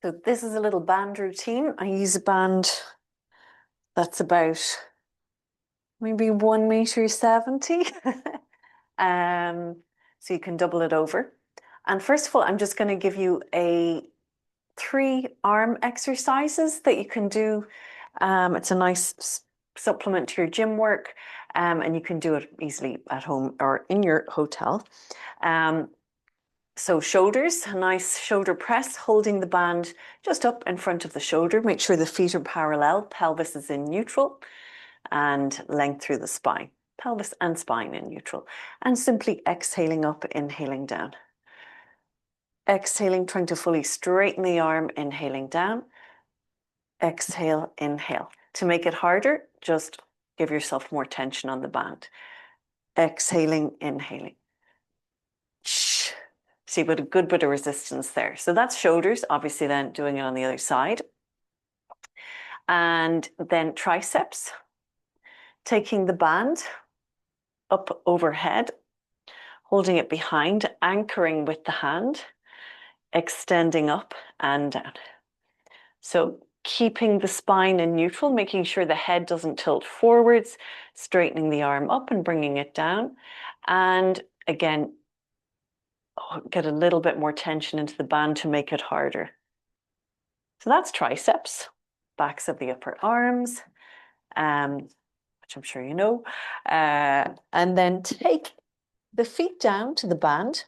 So this is a little band routine. I use a band that's about maybe 1 meter 70. So you can double it over. And first of all, I'm just going to give you 3 arm exercises that you can do. It's a nice supplement to your gym work, and you can do it easily at home or in your hotel. So shoulders, a nice shoulder press, holding the band just up in front of the shoulder. Make sure the feet are parallel, pelvis is in neutral, and length through the spine. Pelvis and spine in neutral. And simply exhaling up, inhaling down. Exhaling, trying to fully straighten the arm, inhaling down. Exhale, inhale. To make it harder, just give yourself more tension on the band. Exhaling, inhaling. Shh. See, but a good bit of resistance there. So that's shoulders, obviously then doing it on the other side. And then triceps, taking the band up overhead, holding it behind, anchoring with the hand, extending up and down. So keeping the spine in neutral, making sure the head doesn't tilt forwards, straightening the arm up and bringing it down. And again, get a little bit more tension into the band to make it harder. So that's triceps, backs of the upper arms, which I'm sure you know. And then take the feet down to the band.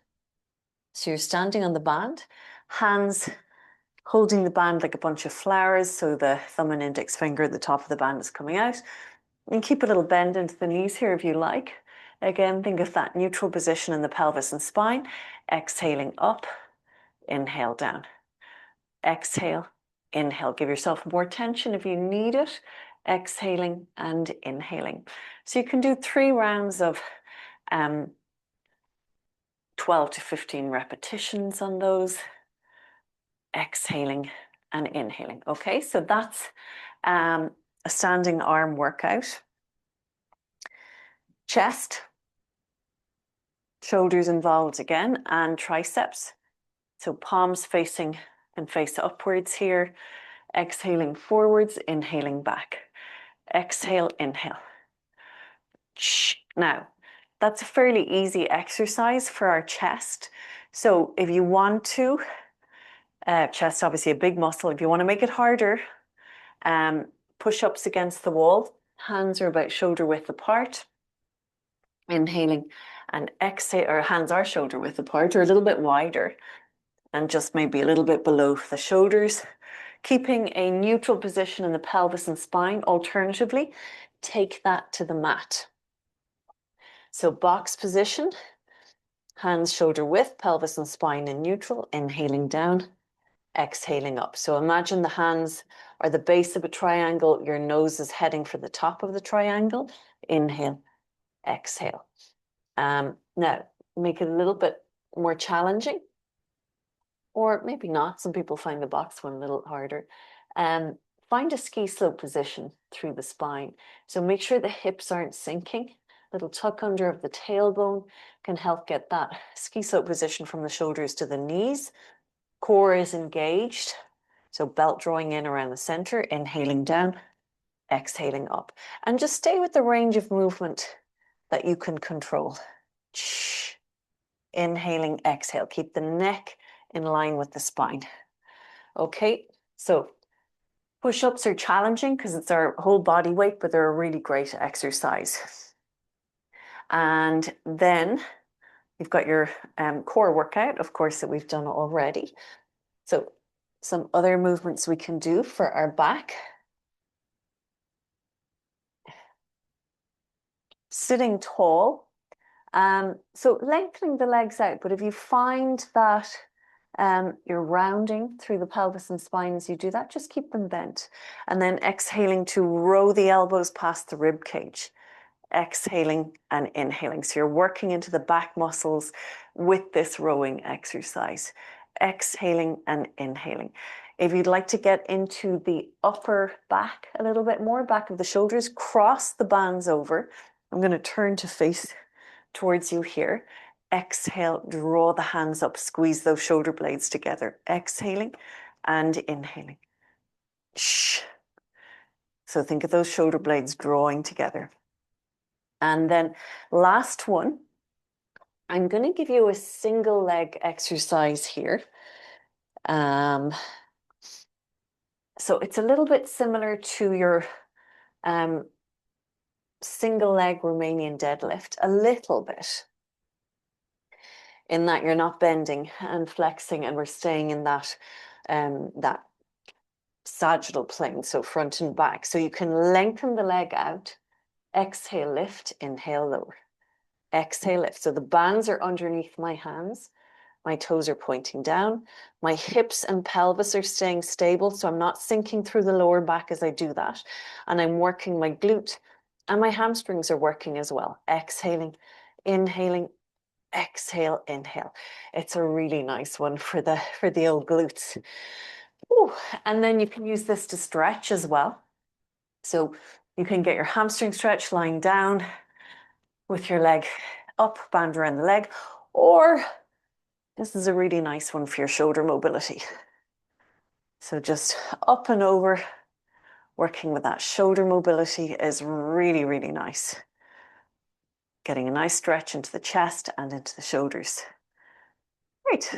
So you're standing on the band, hands holding the band like a bunch of flowers. So the thumb and index finger at the top of the band is coming out. And keep a little bend into the knees here if you like. Again, think of that neutral position in the pelvis and spine. Exhaling up, inhale down. Exhale, inhale. Give yourself more tension if you need it. Exhaling and inhaling. So you can do 3 rounds of 12 to 15 repetitions on those. Exhaling and inhaling. Okay, so that's a standing arm workout. Chest, shoulders involved again, and triceps. So palms facing and face upwards here. Exhaling forwards, inhaling back. Exhale, inhale. Now, that's a fairly easy exercise for our chest. So if you want to, chest obviously a big muscle. If you want to make it harder, push-ups against the wall. Hands are about shoulder width apart. Inhaling and exhale, or hands are shoulder width apart or a little bit wider and just maybe a little bit below the shoulders. Keeping a neutral position in the pelvis and spine. Alternatively, take that to the mat. So box position, hands shoulder width, pelvis and spine in neutral, inhaling down, exhaling up. So imagine the hands are the base of a triangle, your nose is heading for the top of the triangle. Inhale, exhale. Now, make it a little bit more challenging, or maybe not. Some people find the box one a little harder. Find a ski slope position through the spine. So make sure the hips aren't sinking. Little tuck under of the tailbone can help get that ski slope position from the shoulders to the knees. Core is engaged. So belt drawing in around the center, inhaling down, exhaling up. And just stay with the range of movement that you can control. Inhaling, exhale. Keep the neck in line with the spine. Okay, so push-ups are challenging because it's our whole body weight, but they're a really great exercise. And then you've got your core workout, of course, that we've done already. So some other movements we can do for our back. Sitting tall. So lengthening the legs out, but if you find that you're rounding through the pelvis and spine as you do that, just keep them bent. And then exhaling to row the elbows past the rib cage. Exhaling and inhaling. So you're working into the back muscles with this rowing exercise. Exhaling and inhaling. If you'd like to get into the upper back a little bit more, back of the shoulders, cross the bands over. I'm going to turn to face towards you here. Exhale, draw the hands up, squeeze those shoulder blades together. Exhaling and inhaling. Shh. So think of those shoulder blades drawing together. And then last one, I'm going to give you a single leg exercise here. So it's a little bit similar to your single leg Romanian deadlift, a little bit, in that you're not bending and flexing, and we're staying in that that sagittal plane, so front and back. So you can lengthen the leg out, exhale, lift, inhale, lower, exhale, lift. So the bands are underneath my hands. My toes are pointing down. My hips and pelvis are staying stable, so I'm not sinking through the lower back as I do that. And I'm working my glute, and my hamstrings are working as well. Exhaling, inhaling, exhale, inhale. It's a really nice one for the old glutes. Ooh. And then you can use this to stretch as well. So you can get your hamstring stretch lying down with your leg up, band around the leg, or this is a really nice one for your shoulder mobility. So just up and over, working with that shoulder mobility is really, really nice. Getting a nice stretch into the chest and into the shoulders. Great.